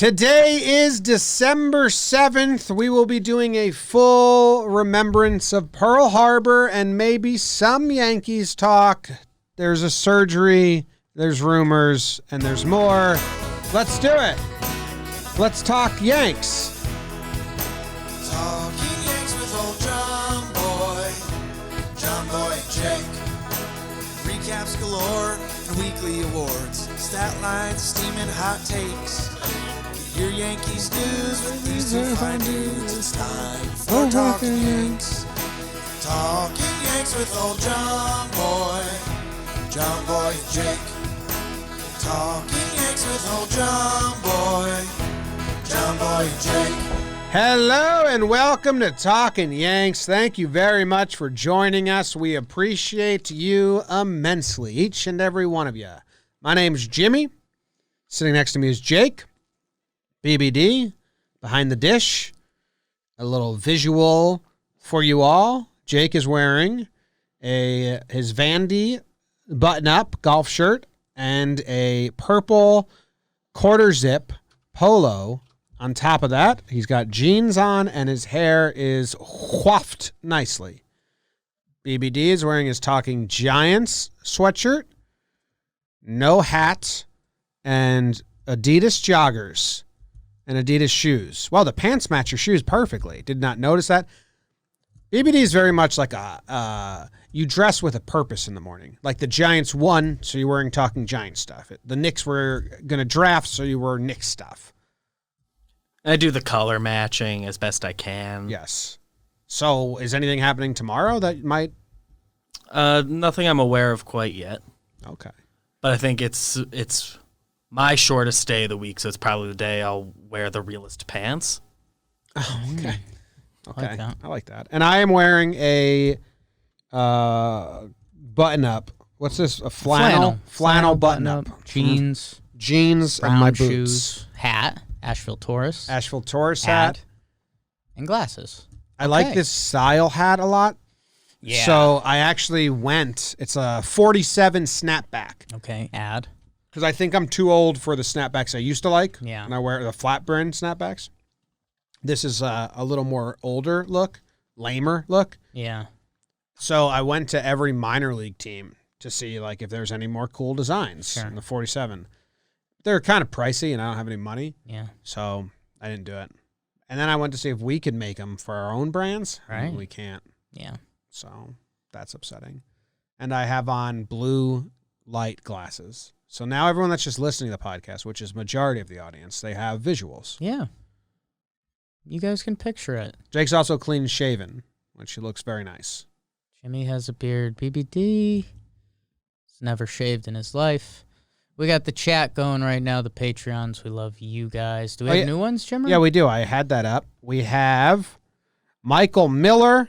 Today is December 7th. We will be doing a full remembrance of Pearl Harbor and maybe some Yankees talk. There's a surgery, there's rumors, and there's more. Let's do it. Let's talk Yanks. Talking Yanks with old Jomboy Jake. Recaps galore and weekly awards. Stat lines, steaming hot takes. Your Yankees news with these two fine dudes. It's time for Talking Yanks. Talking Yanks with old Jomboy Jake. Talking Yanks with old Jomboy Jake. Hello and welcome to Talkin' Yanks. Thank you very much for joining us. We appreciate you immensely, each and every one of you. My name's Jimmy. Sitting next to me is Jake. BBD, behind the dish. A little visual for you all. Jake is wearing his Vandy button-up golf shirt and a purple quarter zip polo. On top of that, he's got jeans on and his hair is coiffed nicely. BBD is wearing his Talking Giants sweatshirt, no hat, and Adidas joggers and Adidas shoes. Well, the pants match your shoes perfectly. Did not notice that. BBD is very much like you dress with a purpose in the morning. Like the Giants won, so you're wearing Talking Giants stuff. The Knicks were going to draft, so you wore Knicks stuff. I do the color matching as best I can. Yes. So is anything happening tomorrow that might? Nothing I'm aware of quite yet. Okay. But I think it's my shortest day of the week, so it's probably the day I'll wear the realest pants. Oh, okay. Okay. I like that. And I am wearing a button-up. What's this? A flannel button-up. Jeans. Jeans Brown and my boots. shoes. Hat. Asheville Taurus. hat. And glasses. I like this style hat a lot. Yeah. So I actually went. It's a 47 snapback. Okay. Add. Because I think I'm too old for the snapbacks I used to like. Yeah. And I wear the flat brim snapbacks. This is a little more older look, lamer look. Yeah. So I went to every minor league team to see like if there's any more cool designs in the 47. They're kind of pricey, and I don't have any money. Yeah. So I didn't do it. And then I went to see if we could make them for our own brands. Right. And we can't. Yeah. So that's upsetting. And I have on blue light glasses. So now everyone that's just listening to the podcast, which is majority of the audience, they have visuals. Yeah. You guys can picture it. Jake's also clean shaven, which looks very nice. Jimmy has a beard. BBD. He's never shaved in his life. We got the chat going right now, the Patreons. We love you guys. Do we have new ones, Jimmer? Yeah, we do. I had that up. We have Michael Miller,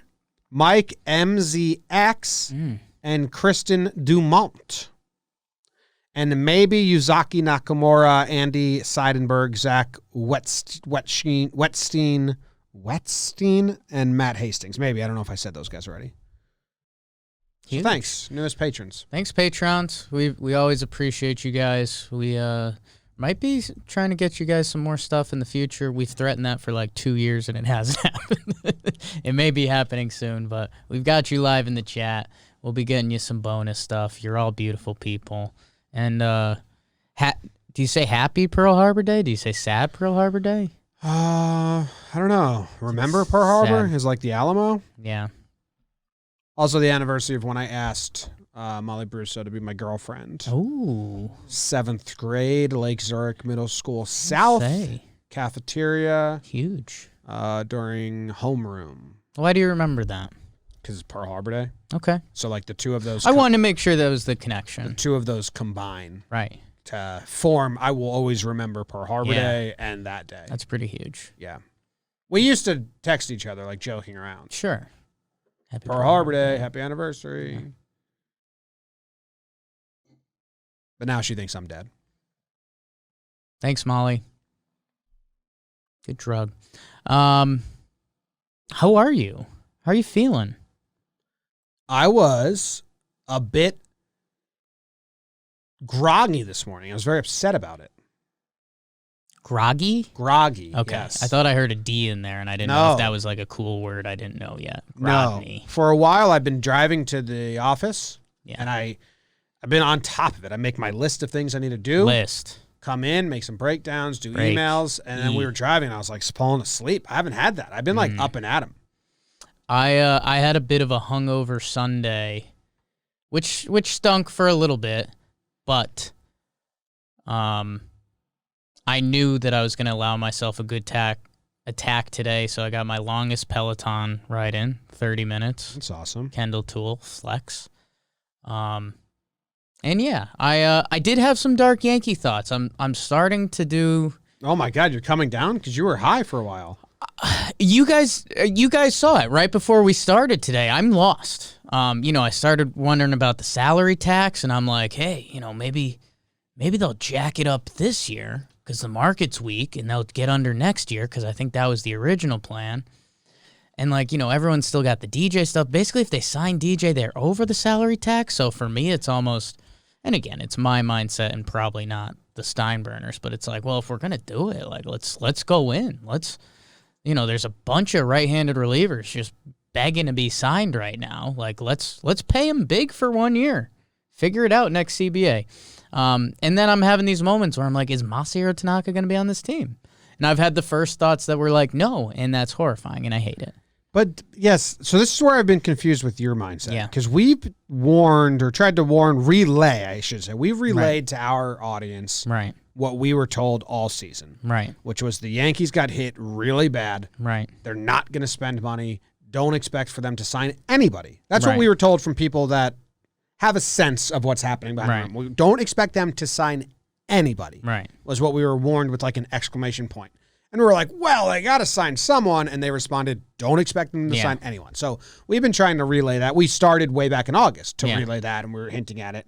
Mike MZX, and Kristen Dumont. And maybe Yuzaki Nakamura, Andy Seidenberg, Zach Wetstein, and Matt Hastings. Maybe. I don't know if I said those guys already. So thanks, newest patrons. Thanks, patrons. We always appreciate you guys. We might be trying to get you guys some more stuff in the future. We've threatened that for like 2 years, and it hasn't happened. It may be happening soon, but we've got you live in the chat. We'll be getting you some bonus stuff. You're all beautiful people. And do you say happy Pearl Harbor Day? Do you say sad Pearl Harbor Day? I don't know. Remember Pearl Harbor is like the Alamo? Yeah. Also, the anniversary of when I asked Molly Brusso to be my girlfriend. Oh. 7th grade, Lake Zurich Middle School South cafeteria. Huge. During homeroom. Why do you remember that? Because it's Pearl Harbor Day. Okay. So, like, the two of those. I wanted to make sure that was the connection. The two of those combine. Right. To form, I will always remember Pearl Harbor Day and that day. That's pretty huge. Yeah. We used to text each other, like, joking around. Sure. Happy Pearl Harbor Day, happy anniversary. Mm-hmm. But now she thinks I'm dead. Thanks, Molly. Good drug. How are you? How are you feeling? I was a bit groggy this morning. I was very upset about it. Groggy? Groggy. Okay. Yes. I thought I heard a D in there, and I didn't know if that was like a cool word I didn't know yet. Groggy. No. For a while, I've been driving to the office, Yeah. and I've been on top of it. I make my list of things I need to do. Come in, make some breakdowns, do emails, and then we were driving, and I was like falling asleep. I haven't had that. I've been like up and at 'em. I had a bit of a hungover Sunday, which stunk for a little bit, but I knew that I was going to allow myself a good attack today, so I got my longest Peloton ride in, 30 minutes. That's awesome. Kendall Tool Flex. And yeah, I did have some dark Yankee thoughts. I'm starting to do. Oh my God, you're coming down because you were high for a while. You guys saw it right before we started today. I'm lost. I started wondering about the salary tax, and I'm like, hey, maybe they'll jack it up this year because the market's weak, and they'll get under next year because I think that was the original plan. And everyone's still got the DJ stuff. Basically, if they sign DJ, they're over the salary tax. So for me, it's almost, and again, it's my mindset and probably not the Steinburners, but it's like, well, if we're gonna do it, like let's go in. There's a bunch of right-handed relievers just begging to be signed right now. Like, let's pay them big for 1 year. Figure it out next CBA. And then I'm having these moments where I'm like, is Masahiro Tanaka going to be on this team? And I've had the first thoughts that were like, no, and that's horrifying, and I hate it. But yes, so this is where I've been confused with your mindset. Yeah. Because we've relay, I should say. We've relayed to our audience what we were told all season. Right. Which was the Yankees got hit really bad. Right. They're not going to spend money. Don't expect for them to sign anybody. That's what we were told from people that have a sense of what's happening behind them. We don't expect them to sign anybody. Right. Was what we were warned with like an exclamation point. And we were like, well, they got to sign someone. And they responded, don't expect them to sign anyone. So we've been trying to relay that. We started way back in August to relay that, and we were hinting at it.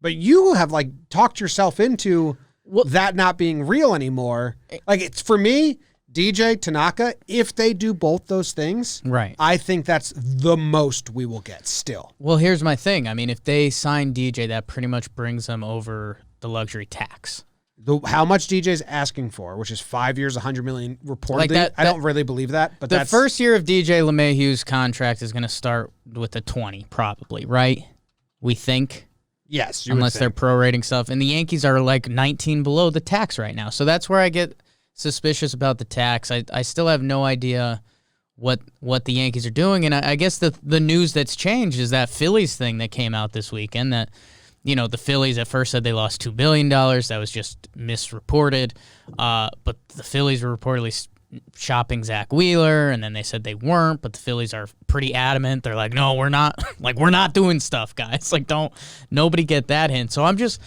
But you have like talked yourself into that not being real anymore. Like, it's for me, DJ, Tanaka, if they do both those things, I think that's the most we will get still. Well, here's my thing. I mean, if they sign DJ, that pretty much brings them over the luxury tax. How much DJ's asking for, which is 5 years, $100 million reportedly. I don't really believe that, but the first year of DJ LeMahieu's contract is going to start with a 20, probably, right? We think. Yes, unless they're prorating stuff, and the Yankees are like 19 below the tax right now, so that's where I get suspicious about the tax. I still have no idea what the Yankees are doing, and I guess the news that's changed is that Phillies thing that came out this weekend that. The Phillies at first said they lost $2 billion. That was just misreported. But the Phillies were reportedly shopping Zach Wheeler, and then they said they weren't, but the Phillies are pretty adamant. They're like, no, we're not. Like, we're not doing stuff, guys. Like, nobody get that hint. So I'm just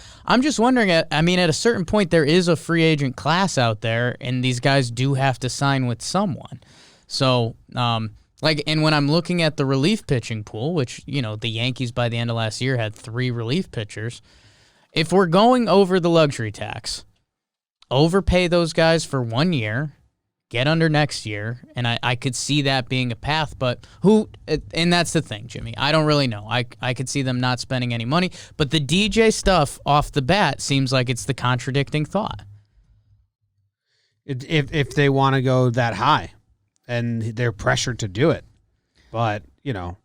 wondering, at a certain point, there is a free agent class out there, and these guys do have to sign with someone. So, and when I'm looking at the relief pitching pool, which, the Yankees by the end of last year had 3 relief pitchers, if we're going over the luxury tax, overpay those guys for 1 year, get under next year, and I could see that being a path, but and that's the thing, Jimmy. I don't really know. I could see them not spending any money, but the DJ stuff off the bat seems like it's the contradicting thought. If they want to go that high. And they're pressured to do it. But, I'm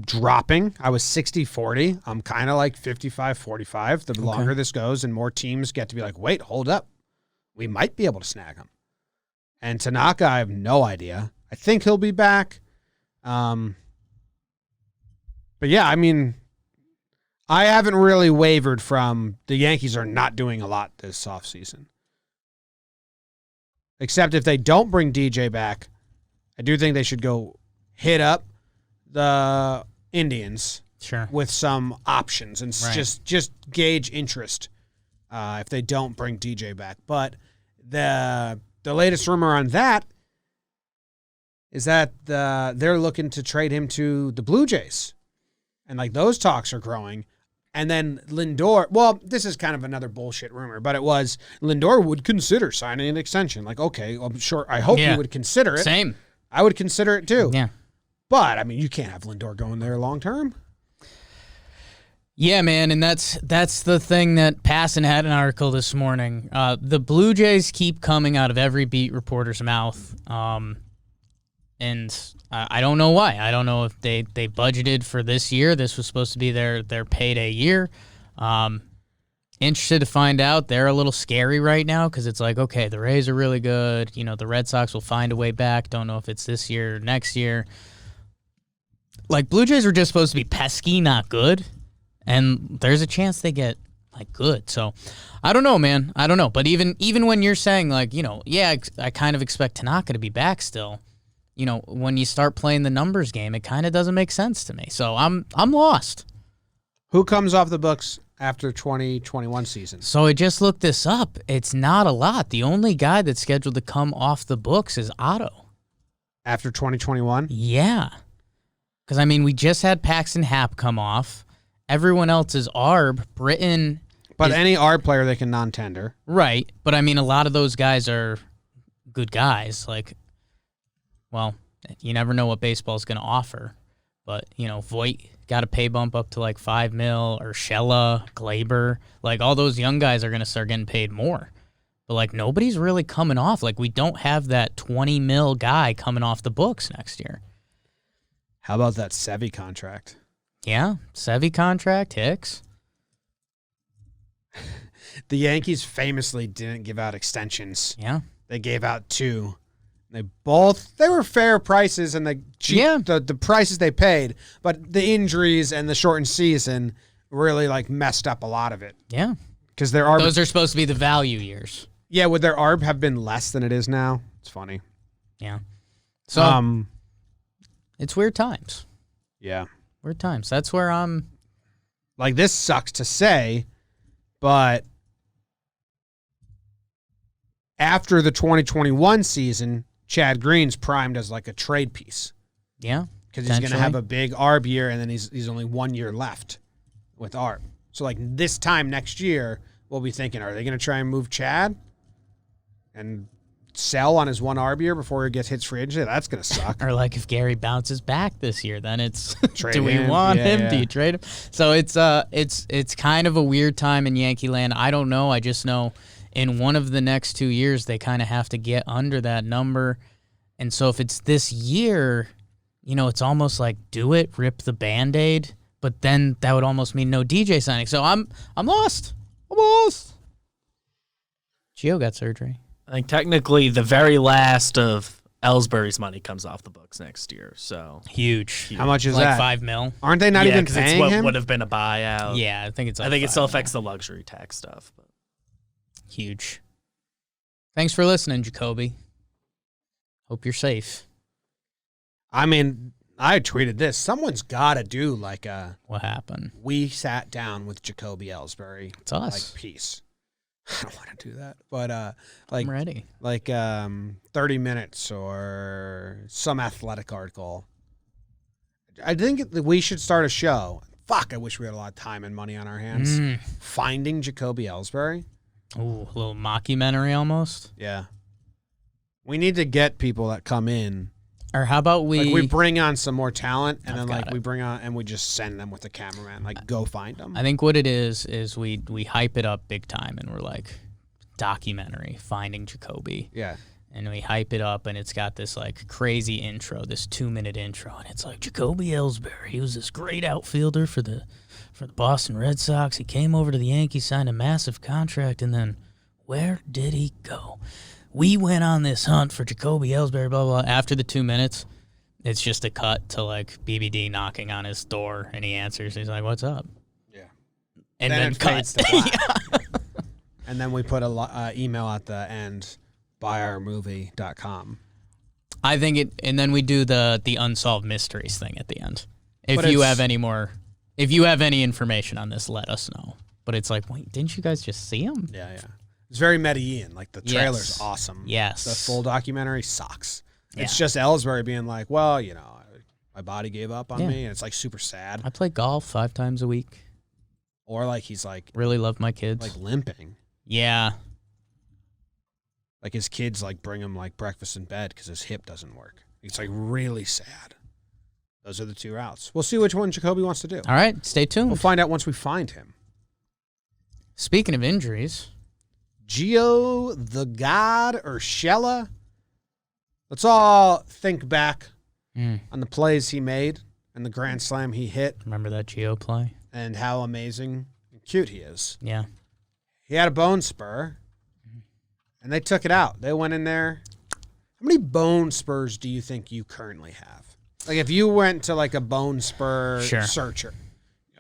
dropping. I was 60-40. I'm kind of like 55-45. The longer this goes and more teams get to be like, wait, hold up. We might be able to snag him. And Tanaka, I have no idea. I think he'll be back. But yeah, I haven't really wavered from the Yankees are not doing a lot this offseason. Except if they don't bring DJ back, I do think they should go hit up the Indians with some options and just gauge interest if they don't bring DJ back. But the latest rumor on that is that they're looking to trade him to the Blue Jays. And like those talks are growing. And then Lindor, well, this is kind of another bullshit rumor, but it was Lindor would consider signing an extension. Like, okay, I'm sure, I hope he would consider it. Same. I would consider it too. Yeah. But, you can't have Lindor going there long term. Yeah, man, and that's the thing that Passon had an article this morning. The Blue Jays keep coming out of every beat reporter's mouth, and I don't know why. I don't know if they budgeted for this year. This was supposed to be their payday year. Interested to find out. They're a little scary right now because it's like, okay, the Rays are really good. The Red Sox will find a way back. Don't know if it's this year or next year. Like, Blue Jays were just supposed to be pesky, not good. And there's a chance they get, good. So, I don't know, man. I don't know. But even when you're saying, I kind of expect Tanaka to be back still, when you start playing the numbers game, it kind of doesn't make sense to me. So, I'm lost. Who comes off the books after 2021 season? So, I just looked this up. It's not a lot. The only guy that's scheduled to come off the books is Otto. After 2021? Yeah. Because, we just had Paxton Happ come off. Everyone else is ARB. Britton. But any ARB player they can non-tender. Right. But, a lot of those guys are good guys. You never know what baseball's going to offer. But, Voit got a pay bump up to $5 million. Urshela, Glaber. All those young guys are going to start getting paid more. But, nobody's really coming off. We don't have that $20 million guy coming off the books next year. How about that Sevy contract? Yeah, Sevy contract, Hicks. The Yankees famously didn't give out extensions. Yeah. They gave out 2. They were fair prices, and the prices they paid, but the injuries and the shortened season really messed up a lot of it. Yeah. Because their ARB, those are supposed to be the value years. Yeah, would their ARB have been less than it is now? It's funny. Yeah. So it's weird times. Yeah. Weird times. That's where I'm. This sucks to say, but after the 2021 season, Chad Green's primed as a trade piece. Yeah. Because he's going to have a big ARB year, and then he's only 1 year left with ARB. So, this time next year, we'll be thinking, are they going to try and move Chad and sell on his 1 ARB year before he hits free agency? That's going to suck. Or if Gary bounces back this year, then it's do we want him? Yeah. Do you trade him? So it's kind of a weird time in Yankee land. I don't know. I just know in one of the next 2 years they kind of have to get under that number. And so if it's this year, it's almost do it, rip the Band-Aid, but then that would almost mean no DJ signing. So I'm lost. I'm lost. Gio got surgery. I think technically the very last of Ellsbury's money comes off the books next year. So huge. How much is that? $5 million. Aren't they not even paying it's what him? would have been a buyout. Yeah, I think it's. I think it still affects the luxury tax stuff. But. Huge. Thanks for listening, Jacoby. Hope you're safe. I tweeted this. Someone's got to do What happened? We sat down with Jacoby Ellsbury. It's us. Peace. I don't want to do that, but I'm ready. 30 minutes or some athletic article. I think that we should start a show. Fuck, I wish we had a lot of time and money on our hands. Finding Jacoby Ellsbury. Ooh, a little mockumentary almost. Yeah. We need to get people that come in. Or how about we bring on some more talent, and I've then got we it. bring on and we just send them with a cameraman. Go find them. I think what it is we hype it up big time, and we're documentary, Finding Jacoby. Yeah. And we hype it up, and it's got this crazy intro, this 2-minute intro, and it's Jacoby Ellsbury. He was this great outfielder for the Boston Red Sox. He came over to the Yankees, signed a massive contract, and then where did he go? We went on this hunt for Jacoby Ellsbury, blah, blah. After the 2 minutes, it's just a cut to BBD knocking on his door, and he answers. He's like, "What's up?" Yeah. And then it cut. fades to black. Yeah. And then we put a email at the end, buyourmovie.com. I think and then we do the unsolved mysteries thing at the end. If you have any information on this, let us know. But it's wait, didn't you guys just see him? Yeah. It's very Medellin. The trailer's Yes. awesome. Yes. The full documentary sucks. It's Yeah. just Ellsbury being well, my body gave up on me, and it's super sad. I play golf 5 times a week. Or he's Really love my kids. limping. Yeah. His kids bring him breakfast in bed because his hip doesn't work. It's really sad. Those are the two routes. We'll see which one Jacoby wants to do. All right, stay tuned. We'll find out once we find him. Speaking of injuries, Gio the God Urshela. Let's all think back on the plays he made and the grand slam he hit remember that Gio play? and how amazing and cute he is. Yeah. He had a bone spur, and they took it out. They went in there. How many bone spurs do you think you currently have? Like if you went to like a bone spur searcher.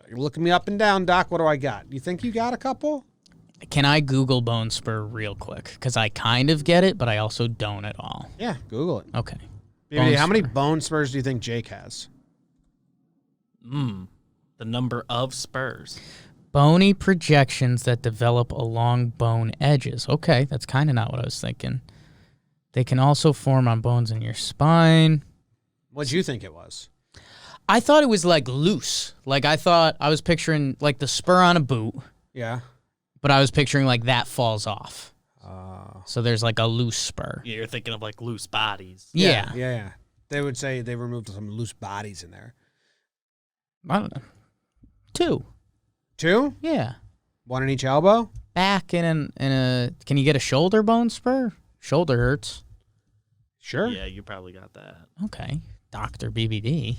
You're looking me up and down, Doc. What do I got? You think you got a couple? Can I Google bone spur real quick? Because I kind of get it, but I also don't at all. Yeah, Google it. Okay. Maybe, how many bone spurs do you think Jake has? The number of spurs. Bony projections that develop along bone edges. Okay, that's kind of not what I was thinking. They can also form on bones in your spine. What'd you think it was? I thought it was like loose. Like I was picturing like the spur on a boot. Yeah. But I was picturing like that falls off. So there's like a loose spur. Yeah, you're thinking of like loose bodies. Yeah. They would say they removed some loose bodies in there. I don't know. 2. 2? Yeah. 1 in each elbow? Back in a. Can you get a shoulder bone spur? Shoulder hurts. Sure. Yeah, you probably got that. Okay. Dr. BBD.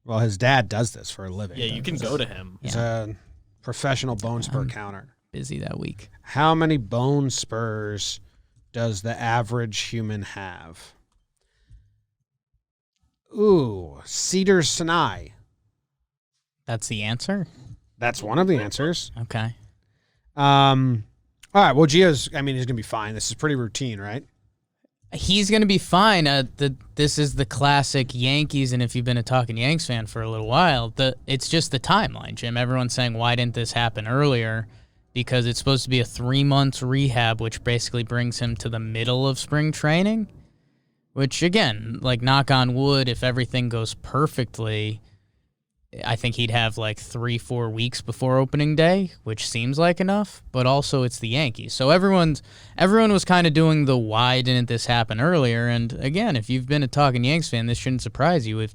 Well, his dad does this for a living. Yeah, you can go to him. He's a professional bone spur counter. Busy that week. How many bone spurs does the average human have? Ooh, Cedar Sinai. That's the answer? That's one of the answers. Okay. All right, well, he's going to be fine. This is pretty routine, right? He's going to be fine. This is the classic Yankees, and if you've been a Talkin' Yanks fan for a little while, it's just the timeline, Jim. Everyone's saying, why didn't this happen earlier? Because it's supposed to be a 3-month rehab, which basically brings him to the middle of spring training, which, again, like knock on wood, if everything goes perfectly, I think he'd have like 3-4 weeks before opening day, which seems like enough, but also it's the Yankees. So everyone was kind of doing the why didn't this happen earlier? And again, if you've been a Talkin' Yanks fan, this shouldn't surprise you.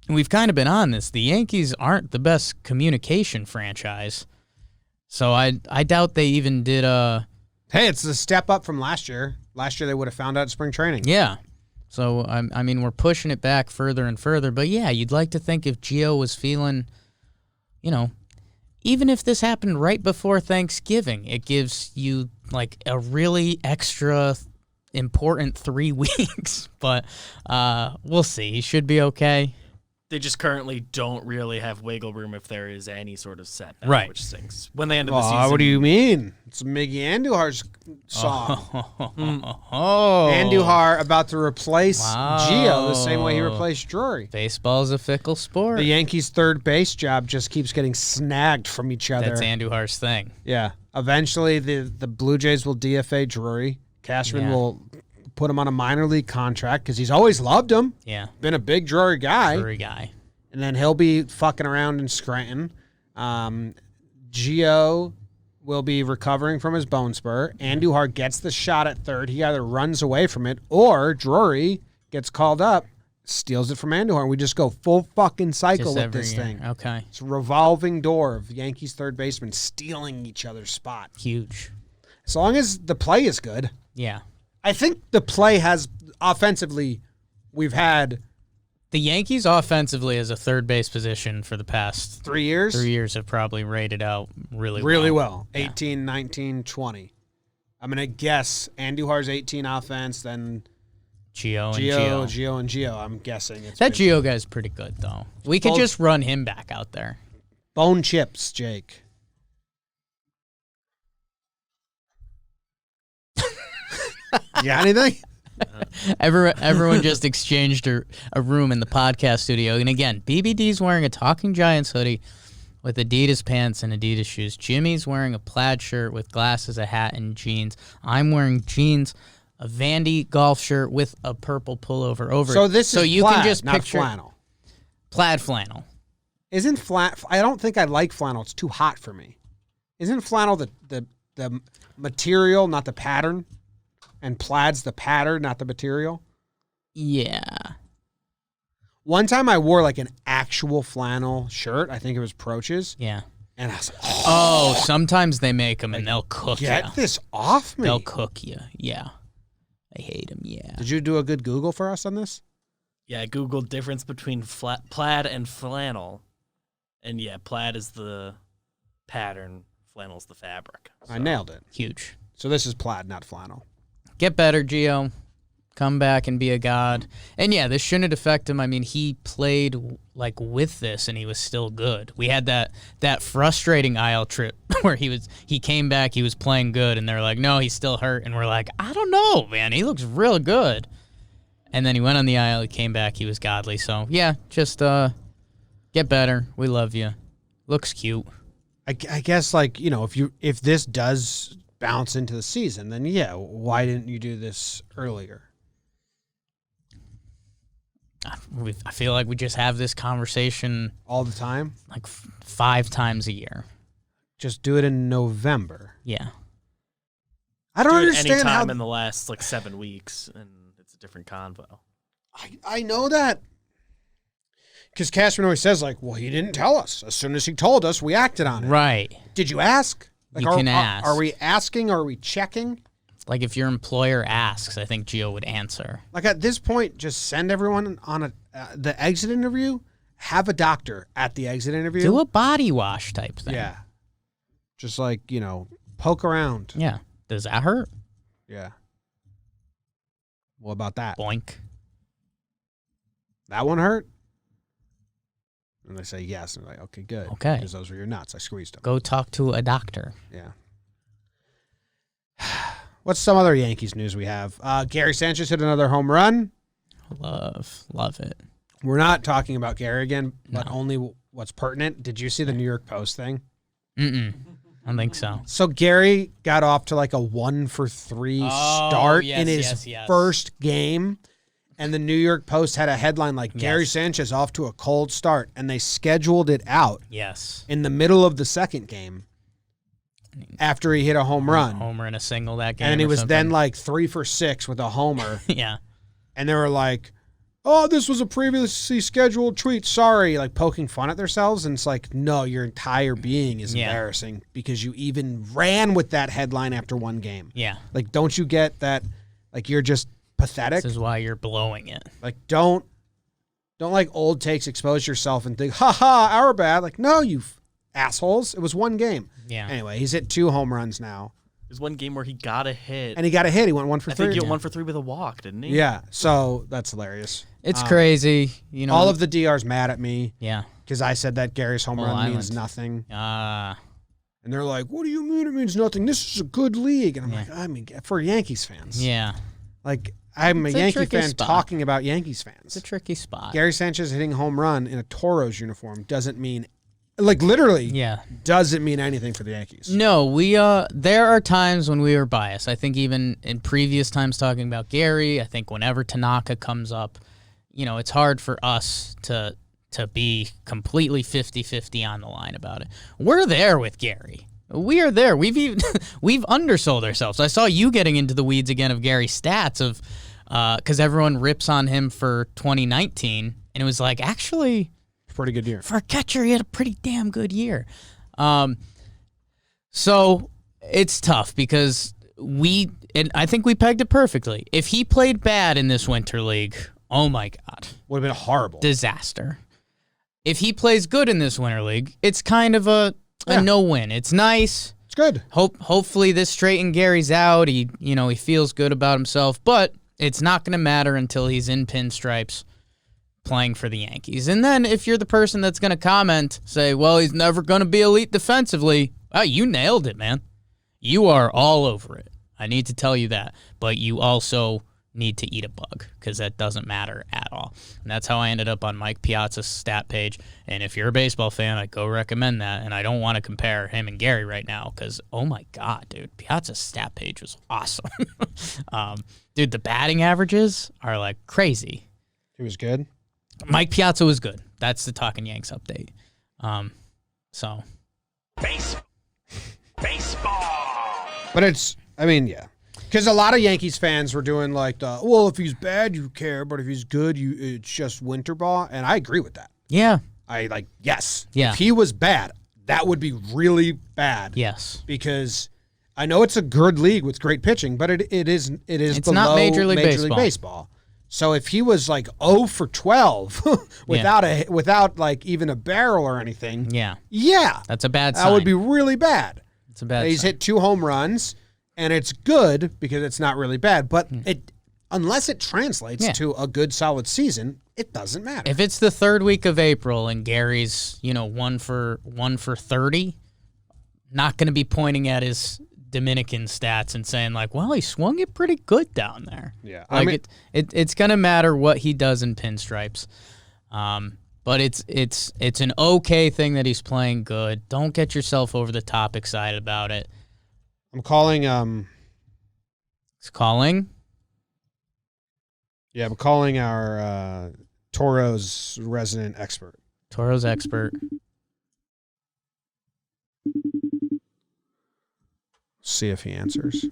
We've kind of been on this. The Yankees aren't the best communication franchise. So I doubt they even did Hey, it's a step up from last year. Last year they would have found out at spring training. Yeah. So, I mean, we're pushing it back further and further. But, yeah, you'd like to think if Gio was feeling, even if this happened right before Thanksgiving, it gives you, like, a really extra important 3 weeks. But we'll see. He should be okay. They just currently don't really have wiggle room if there is any sort of setback, Right. which stinks. When they end the season. What do you mean? It's Miggy Andujar's song. Oh. Andujar about to replace Wow. Gio the same way he replaced Drury. Baseball's a fickle sport. The Yankees' third base job just keeps getting snagged from each other. That's Andujar's thing. Yeah. Eventually, the Blue Jays will DFA Drury. Cashman will put him on a minor league contract because he's always loved him. Yeah. Been a big Drury guy. Drury guy. And then he'll be fucking around in Scranton. Gio will be recovering from his bone spur. Andujar gets the shot at third. He either runs away from it or Drury gets called up, steals it from Andujar. And we just go full fucking cycle Just with this year. thing. Okay. It's a revolving door of Yankees third basemen stealing each other's spot. Huge. As long as the play is good. Yeah. I think the play has, offensively, we've had The Yankees offensively as a third base position for the past 3 years. 3 years have probably rated out really well. Yeah. 18, 19, 20. I'm going to guess Andujar's 18 offense, then Gio and Gio. I'm guessing. That Gio guy's pretty good, though. We could just run him back out there. Bone chips, Jake. You got anything? Everyone just exchanged a room in the podcast studio. And again, BBD's wearing a Talking Giants hoodie with Adidas pants and Adidas shoes. Jimmy's wearing a plaid shirt with glasses, a hat, and jeans. I'm wearing jeans, a Vandy golf shirt with a purple pullover over So it. this is you plaid, can just not picture flannel. Plaid flannel. Isn't flat? I don't think I like flannel. It's too hot for me. Isn't flannel the material, not the pattern? And plaid's the pattern, not the material? Yeah. One time I wore like an actual flannel shirt. I think it was Proches. Yeah. And I was like, Oh, sometimes they make them and they'll cook you. get this off me. They'll cook you. Yeah. I hate them. Yeah. Did you do a good Google for us on this? Yeah, I Googled difference between plaid and flannel. And yeah, plaid is the pattern, flannel's the fabric. I nailed it. Huge. So this is plaid, not flannel. Get better, Gio. Come back and be a god. And yeah, this shouldn't affect him. I mean, he played like with this and he was still good. We had that frustrating IL trip where he came back, he was playing good, and they're like, no, he's still hurt. And we're like, I don't know, man. He looks real good. And then he went on the IL, he came back, he was godly. So yeah, just get better. We love you. Looks cute. I guess like, you know, if this does bounce into the season, then yeah, why didn't you do this earlier? I feel like we just have this conversation All the time? like 5 times a year. Just do it in November. Yeah. I don't Do it understand how anytime in the last like 7 weeks, and it's a different convo. I know that. Because Cashman always says, like, well, he didn't tell us. As soon as he told us, we acted on it. Right. Did you ask? Like, You can ask. Are we asking? Are we checking? Like if your employer asks, I think Gio would answer. Like at this point, just send everyone on the exit interview. Have a doctor at the exit interview. Do a body wash type thing. Yeah. Just like, you know, poke around. Yeah. Does that hurt? Yeah. What about that? Boink. That one hurt? And they say yes. And they're like, okay, good. Okay. Because those were your nuts. I squeezed them. Go talk to a doctor. Yeah. What's some other Yankees news we have? Gary Sanchez hit another home run. Love it. We're not talking about Gary again, but No. only what's pertinent. Did you see the New York Post thing? I don't think so. So Gary got off to like a 1-for-3 start yes, in his yes. first game. And the New York Post had a headline like Gary Yes. Sanchez off to a cold start. And they scheduled it out Yes. in the middle of the second game after he hit a home run. Homer in a single that game. And he or was then something. like 3 for 6 with a homer. Yeah. And they were like, oh, this was a previously scheduled tweet. Sorry, like poking fun at themselves. And it's like, no, your entire being is Yeah. embarrassing because you even ran with that headline after one game. Yeah. Like, don't you get that? Like, you're just pathetic. This is why you're blowing it. Like, don't like old takes expose yourself and think, ha ha, our bad. Like, no, you assholes. It was one game. Yeah. Anyway, he's hit 2 home runs now. There's one game where he got a hit. And he got a hit. He went 1 for I 3. think he went 1 for 3 with a walk, didn't he? Yeah. So that's hilarious. It's crazy. You know. All of the DR's mad at me Yeah. because I said that Gary's home Whole run means island. nothing. Ah. And they're like, what do you mean it means nothing? This is a good league. And I'm Yeah. like, I mean, for Yankees fans. Yeah. Like, I'm It's a a Yankee tricky fan spot. talking about Yankees fans. It's a tricky spot. Gary Sanchez hitting a home run in a Toros uniform doesn't mean, like, literally Yeah. doesn't mean anything for the Yankees. No, we there are times when we were biased. I think even in previous times talking about Gary, I think whenever Tanaka comes up, you know, it's hard for us to be completely 50-50 on the line about it. We're there with Gary. We are there. We've even we've undersold ourselves. I saw you getting into the weeds again of Gary's stats of because everyone rips on him for 2019, and it was like, actually, Pretty good year. for a catcher, he had a pretty damn good year. So it's tough because and I think we pegged it perfectly. If he played bad in this winter league, oh my God, Would have been horrible. disaster. If he plays good in this winter league, it's kind of a Yeah. no-win. It's nice. It's good. Hopefully this straightened Gary's out. He feels good about himself, but it's not going to matter until he's in pinstripes playing for the Yankees. And then if you're the person that's going to comment, say, well, he's never going to be elite defensively. Oh, you nailed it, man. You are all over it. I need to tell you that. But you also need to eat a bug because that doesn't matter at all. And that's how I ended up on Mike Piazza's stat page. And if you're a baseball fan, I go recommend that. And I don't want to compare him and Gary right now because, oh my God, dude, Piazza's stat page was awesome. Dude, the batting averages are like crazy. He was good. Mike Piazza was good. That's the Talkin' Yanks update. So Baseball. But it's, I mean, yeah. Because a lot of Yankees fans were doing like, well, if he's bad, you care, but if he's good, it's just winter ball. And I agree with that. Yeah. Yes. Yeah. If he was bad, that would be really bad. Yes. Because I know it's a good league with great pitching, but it is It's below not Major League Baseball. So if he was like 0 for 12 without like even a barrel or anything, yeah, that's a bad sign. That would be really bad. It's a bad He's sign. hit 2 home runs, and it's good because it's not really bad. But unless it translates to a good, solid season, it doesn't matter. If it's the third week of April and Gary's, 1 for 30, not going to be pointing at his Dominican stats and saying like, well, he swung it pretty good down there. Yeah. It's going to matter what he does in pinstripes. But it's an okay thing that he's playing good. Don't get yourself over the top excited about it. I'm calling He's calling. Yeah, I'm calling our Toro's resident expert. Toro's expert. See if he answers.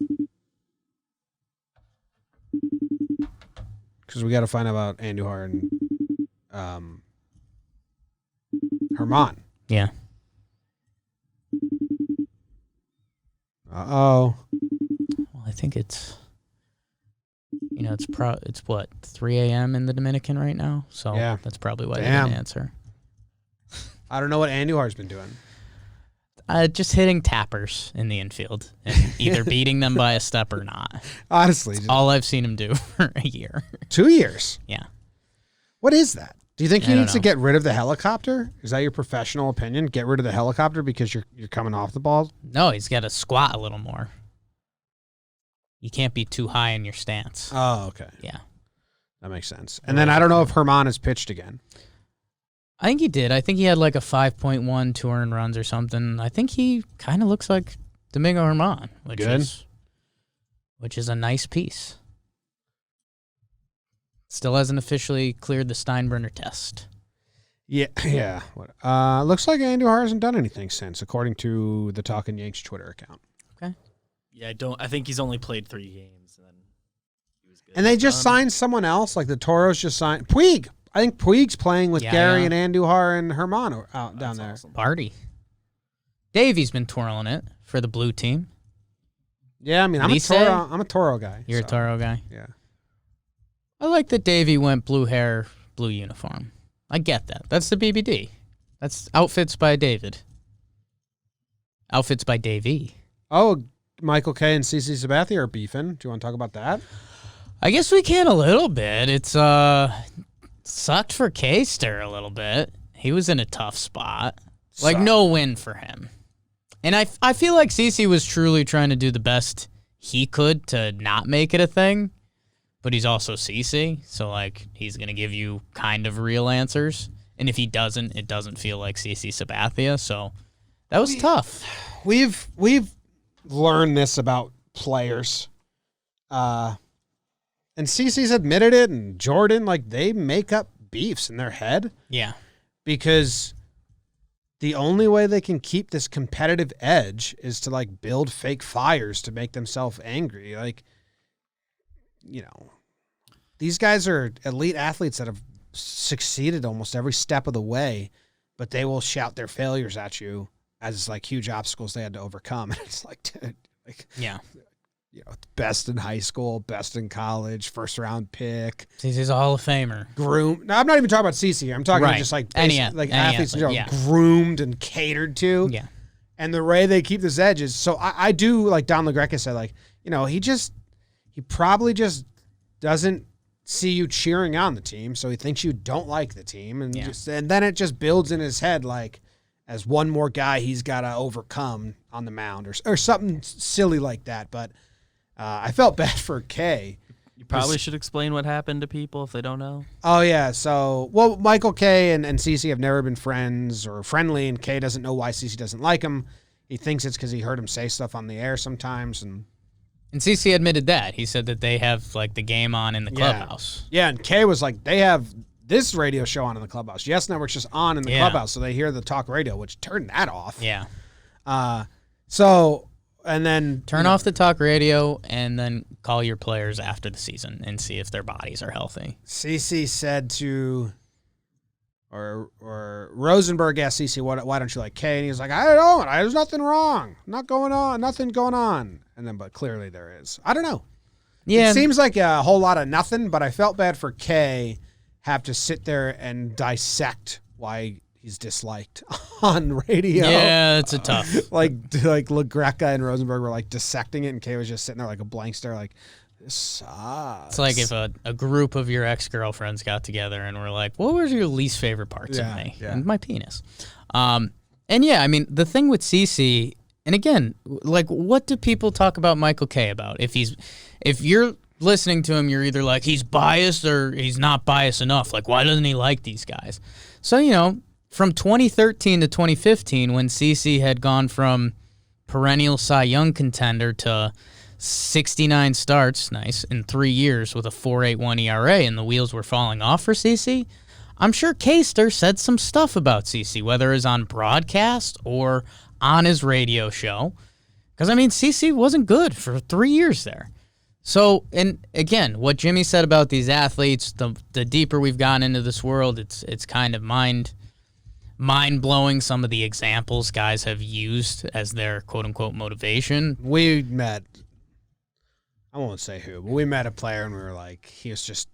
Because we got to find out about Andujar and Herman. Yeah. Uh-oh. Well, I think it's it's what, 3 a.m. in the Dominican right now? So yeah. That's probably why they didn't answer. I don't know what Andujar's been doing. Just hitting tappers in the infield and either beating them by a step or not. Honestly. That's all I've seen him do for a year. 2 years? Yeah. What is that? Do you think he needs to know. get rid of the helicopter? Is that your professional opinion? Get rid of the helicopter because you're coming off the ball? No, he's got to squat a little more. You can't be too high in your stance. Oh, okay. Yeah. That makes sense. And then I don't know if Herman has pitched again. I think he did. I think he had like a 5.1 2 earned runs or something. I think he kind of looks like Domingo Herman, which is a nice piece. Still hasn't officially cleared the Steinbrenner test. Yeah. Looks like Andujar hasn't done anything since, according to the Talkin Yanks Twitter account. Okay. Yeah, I think he's only played 3 games, and then he was good. And they just signed someone else, like the Toros just signed Puig. I think Puig's playing with Gary and Andujar and Herman out down there. Awesome. Party. Davey's been twirling it for the blue team. Yeah, I mean, I'm a Toro guy. You're a Toro guy? Yeah. I like that Davey went blue hair, blue uniform. I get that. That's the BBD. That's outfits by David. Outfits by Davey. Oh, Michael K. and CC Sabathia are beefing. Do you want to talk about that? I guess we can a little bit. It's sucked for K-Stir a little bit. He was in a tough spot. Like, no win for him. And I feel like CC was truly trying to do the best he could to not make it a thing. But he's also CC, so, like, he's going to give you kind of real answers. And if he doesn't, it doesn't feel like CC Sabathia. So that was tough. We've learned this about players. And CC's admitted it, and Jordan, like, they make up beefs in their head. Yeah. Because the only way they can keep this competitive edge is to, like, build fake fires to make themselves angry. Like, these guys are elite athletes that have succeeded almost every step of the way, but they will shout their failures at you as, like, huge obstacles they had to overcome. And it's like, dude, like, yeah. Best in high school, best in college, first round pick. CC's a Hall of Famer. Groomed. Now, I'm not even talking about CC. I'm talking just like any athletes in athlete, general, groomed and catered to. Yeah. And the way they keep this edge is, so I do, like Don LaGreca said, like, he probably just doesn't see you cheering on the team, so he thinks you don't like the team, and and then it just builds in his head, like, as one more guy he's got to overcome on the mound or something silly like that. But I felt bad for Kay. You probably should explain what happened to people if they don't know. Oh, yeah. So, Michael K. and CeCe have never been friends or friendly, and Kay doesn't know why CeCe doesn't like him. He thinks it's because he heard him say stuff on the air sometimes. And CeCe admitted that. He said that they have, like, the game on in the clubhouse. Yeah, and Kay was like, they have this radio show on in the clubhouse. Yes Network's just on in the clubhouse, so they hear the talk radio, which turned that off. Yeah. And then Turn off the talk radio and then call your players after the season and see if their bodies are healthy. CC said to, or Rosenberg asked CC, why don't you like K? And he was like, I don't. There's nothing wrong. Nothing going on. And then, but clearly there is. I don't know. Yeah. It seems like a whole lot of nothing, but I felt bad for K have to sit there and dissect why he's disliked on radio. Yeah, it's a tough. Like LaGreca and Rosenberg were like dissecting it, and Kay was just sitting there like a blank stare, like, this sucks. It's like if a group of your ex-girlfriends got together and were like, what was your least favorite parts of me? Yeah. And my penis. And yeah, I mean, the thing with CC, and again, like, what do people talk about Michael Kay about? If you're listening to him, you're either like, he's biased or he's not biased enough. Like, why doesn't he like these guys? So, from 2013 to 2015, when CC had gone from perennial Cy Young contender to 69 starts, nice, in 3 years with a 4.81 ERA, and the wheels were falling off for CC, I'm sure Caster said some stuff about CC, whether it was on broadcast or on his radio show. Because, I mean, CC wasn't good for 3 years there. So, and again, what Jimmy said about these athletes, the deeper we've gone into this world, it's kind of mind-blowing some of the examples guys have used as their quote-unquote motivation. We met, I won't say who, but we met a player and we were like, he was just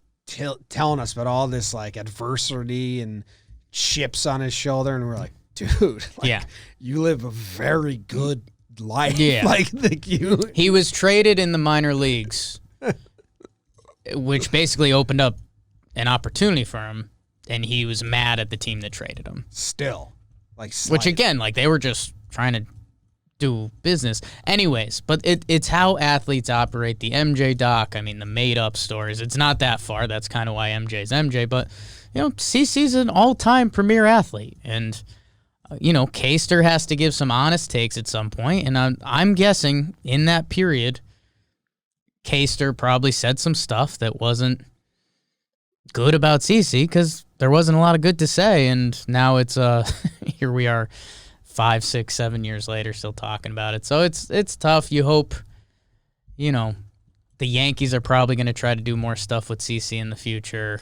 telling us about all this like adversity and chips on his shoulder, and we're like, dude, like, you live a very good life. Yeah. He was traded in the minor leagues, which basically opened up an opportunity for him, and he was mad at the team that traded him. Still. Which, again, like, they were just trying to do business. Anyways, but it's how athletes operate. The MJ doc, I mean, the made-up stories, it's not that far. That's kind of why MJ's MJ. But, CC's an all-time premier athlete, and Caster has to give some honest takes at some point, and I'm guessing in that period, Caster probably said some stuff that wasn't good about CC because there wasn't a lot of good to say, and now it's here we are 5, 6, 7 years later still talking about it. So it's tough. You hope, the Yankees are probably going to try to do more stuff with CC in the future.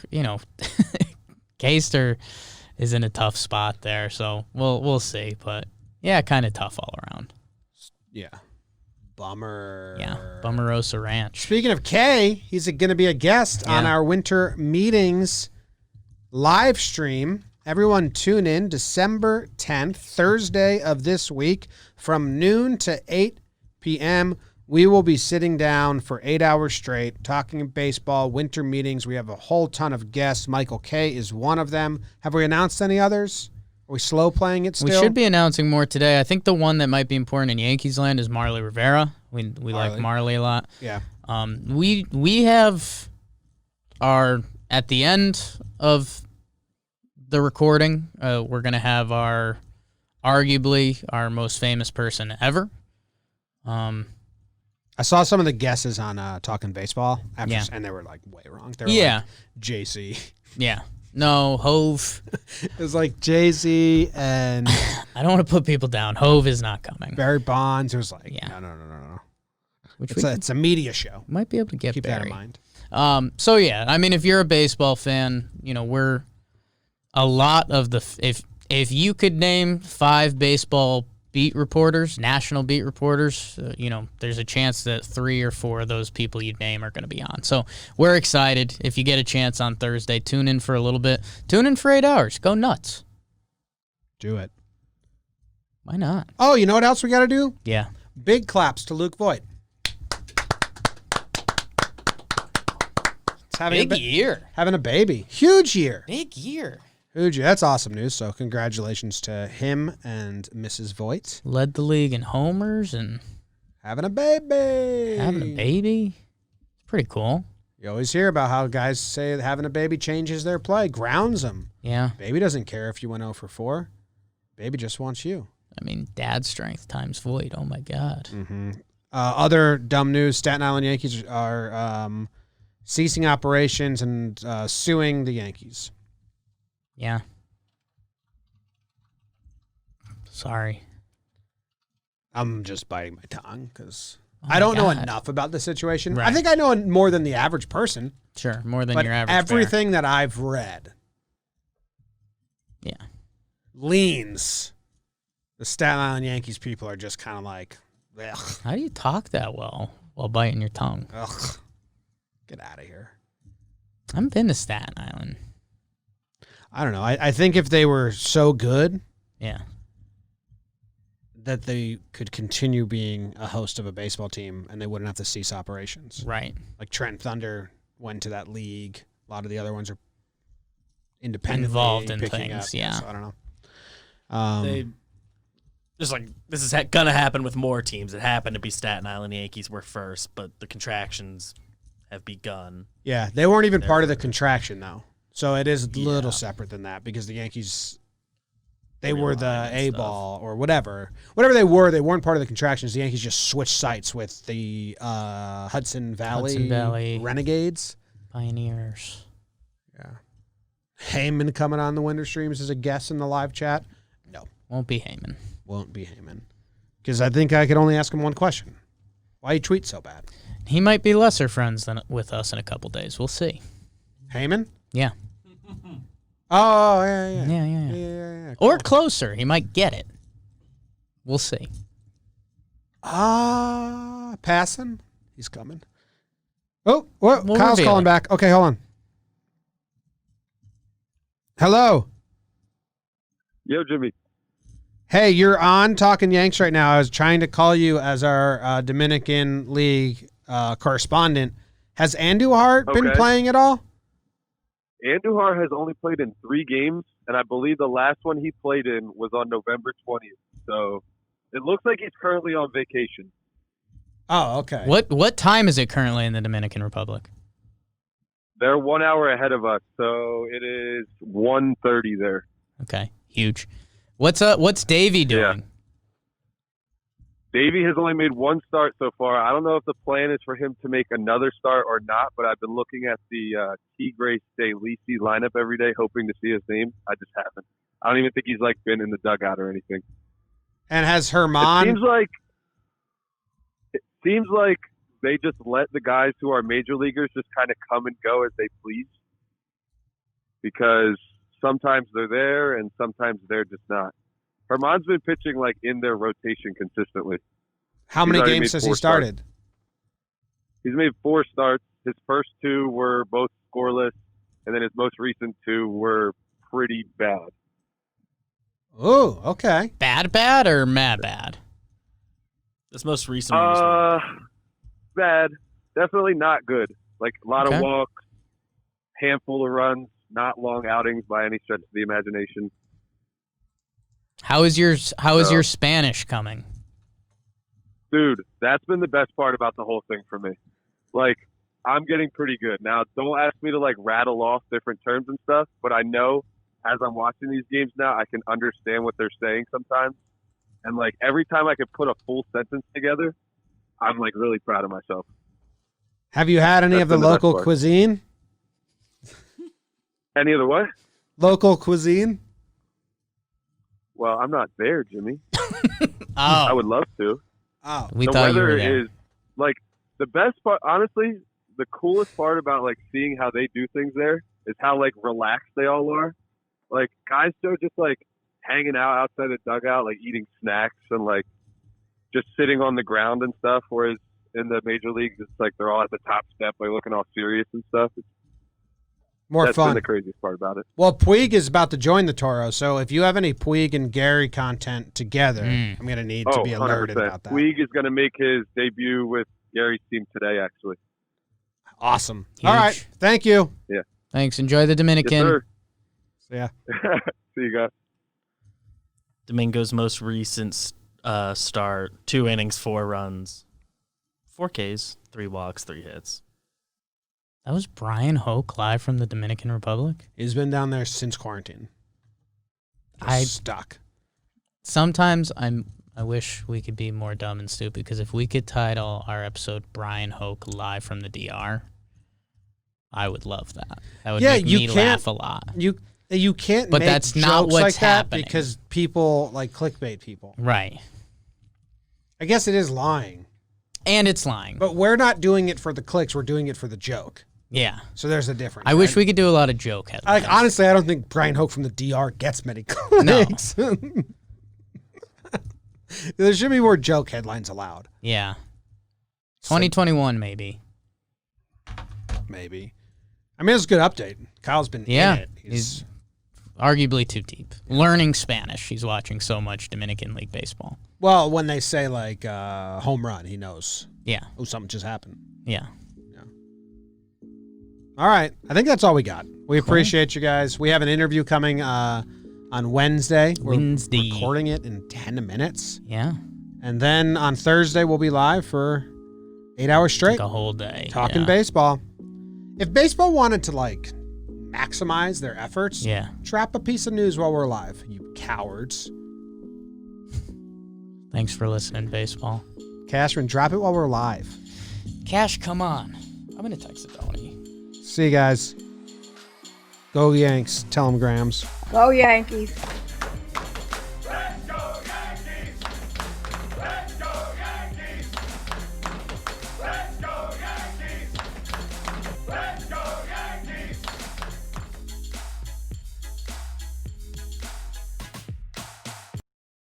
Caster is in a tough spot there, so we'll see. But yeah, kind of tough all around. Yeah. Bummer. Yeah, Bummerosa Ranch. Speaking of K, he's going to be a guest on our winter meetings live stream. Everyone tune in December 10th, Thursday of this week from noon to 8 p.m. We will be sitting down for 8 hours straight, talking baseball, winter meetings. We have a whole ton of guests. Michael Kay is one of them. Have we announced any others? Are we slow playing it still? We should be announcing more today. I think the one that might be important in Yankees land is Marley Rivera. We like Marley a lot. Yeah. We have at the end of the recording, we're going to have arguably our most famous person ever. I saw some of the guesses on Talkin Baseball, and they were like way wrong. They were like JC. Yeah. No, Hove. It was like JC and I don't want to put people down. Hove is not coming. Barry Bonds. It was like, no. It's a media show. Might be able to get Keep Barry. that in mind. So yeah, I mean, if you're a baseball fan, we're a lot of if you could name 5 baseball beat reporters, national beat reporters, there's a chance that 3 or 4 of those people you'd name are going to be on. So we're excited. If you get a chance on Thursday, tune in for a little bit. Tune in for 8 hours. Go nuts. Do it. Why not? Oh, you know what else we got to do? Yeah. Big claps to Luke Voigt. Big year. Having a baby. Huge year. Big year. Huge year. That's awesome news. So congratulations to him and Mrs. Voigt. Led the league in homers and having a baby. It's pretty cool. You always hear about how guys say that having a baby changes their play, grounds them. Yeah. Baby doesn't care if you went 0 for 4. Baby just wants you. I mean, dad strength times Voigt. Oh, my God. Mm-hmm. Other dumb news, Staten Island Yankees are ceasing operations and suing the Yankees. Yeah. Sorry. I'm just biting my tongue because Oh I don't know God. enough about the situation. I Right. think I know more than the average person. Sure, more than But your average everything that I've read bear. leans. The Staten Island Yankees people are just kind of like, ugh, How do you talk that well while biting your tongue? ugh, get out of here. I haven't been to Staten Island. I don't know. I think if they were so good Yeah. that they could continue being a host of a baseball team and they wouldn't have to cease operations. Right. Like Trent Thunder went to that league. A lot of the other ones are independently Involved in picking things, up, yeah. So I don't know. They just like this is gonna happen with more teams. It happened to be Staten Island Yankees were first, but the contractions have begun. Yeah, they weren't even part of the contraction though. So it is a little separate than that because the Yankees, they were the Realignment A stuff. ball or whatever they were. They weren't part of the contractions. The Yankees just switched sites with the Hudson Valley Renegades. Pioneers. Yeah. Heyman coming on the Winter Streams as a guest in the live chat. No, Won't be Heyman. won't be Heyman. Because I think I could only ask him one question. Why you tweet so bad? He might be lesser friends than with us in a couple days. We'll see. Heyman? Yeah. Oh, yeah. Yeah. Cool. Or closer. He might get it. We'll see. Passing. He's coming. Oh, whoa, We'll Kyle's reveal calling it. back. Okay, hold on. Hello. Yo, Jimmy. Hey, you're on Talkin' Yanks right now. I was trying to call you as our Dominican League correspondent. Has Andujar been Okay. playing at all? Andujar has only played in 3 games, and I believe the last one he played in was on November 20th. So it looks like he's currently on vacation. Oh, okay. What time is it currently in the Dominican Republic? They're 1 hour ahead of us, so it is 1:30 there. Okay. Huge. What's Davey doing? Davey has only made 1 start so far. I don't know if the plan is for him to make another start or not, but I've been looking at the Tigres de Lisi lineup every day, hoping to see his name. I just haven't. I don't even think he's been in the dugout or anything. And has Herman? It seems like they just let the guys who are major leaguers just kind of come and go as they please, because sometimes they're there and sometimes they're just not. Herman's been pitching in their rotation consistently. How He's many already games made has he 4 started? He's made 4 starts. His first 2 were both scoreless, and then his most recent 2 were pretty bad. Oh, okay. Bad or mad bad? This most recent one was Bad. Definitely not good. A lot Okay. of walks, handful of runs, not long outings by any stretch of the imagination. How is your Spanish coming? Dude, that's been the best part about the whole thing for me. I'm getting pretty good. Now, don't ask me to rattle off different terms and stuff, but I know as I'm watching these games now, I can understand what they're saying sometimes. And every time I can put a full sentence together, I'm really proud of myself. Have you had any That's of the been the best local part. cuisine? Any other what? Local cuisine? Well, I'm not there, Jimmy. I Oh, would love to. Oh, we The thought you weather were there. is the best part. Honestly, the coolest part about seeing how they do things there is how relaxed they all are. Guys are just hanging out outside the dugout, eating snacks and just sitting on the ground and stuff. Whereas in the major leagues, it's they're all at the top step, looking all serious and stuff. more That's been fun. the craziest part about it. Well, Puig is about to join the Toro, so if you have any Puig and Gary content together, I'm going to need to be alerted 100%. about that. Puig is going to make his debut with Gary's team today, actually. Awesome. Huge. All right. Thank you. Thanks. Enjoy the Yes, Dominican. sir. Yeah. See you guys. Domingo's most recent start: 2 innings, 4 runs, 4 Ks, 3 walks, 3 hits. That was Brian Hoke live from the Dominican Republic. He's been down there since quarantine. Just I stuck. sometimes I wish we could be more dumb and stupid, because if we could title our episode "Brian Hoke live from the DR," I would love that. That would make me laugh a lot. You can't But make that's not jokes what's like happening. that because people clickbait people. Right. I guess it is lying. And it's lying. But we're not doing it for the clicks. We're doing it for the joke. Yeah. So there's a difference. I wish we could do a lot of joke headlines. Like, honestly, I don't think Brian Hoke from the DR gets many clicks. No. There should be more joke headlines allowed. Yeah. 2021, maybe. Maybe. I mean, it's a good update. Kyle's been in it. He's arguably too deep. Learning Spanish. He's watching so much Dominican League baseball. Well, when they say, like, home run, he knows. Yeah. Oh, something just happened. Yeah. All right. I think that's all we got. We appreciate you guys. We have an interview coming on Wednesday. We're recording it in 10 minutes. Yeah. And then on Thursday, we'll be live for 8 hours straight. Like a whole day. Talking baseball. If baseball wanted to, like, maximize their efforts, trap a piece of news while we're live, you cowards. Thanks for listening, baseball. Cashman, drop it while we're live. Cash, come on. I'm going to text Adoni. See you guys. Go Yanks. Tell them Grams. Go Yankees.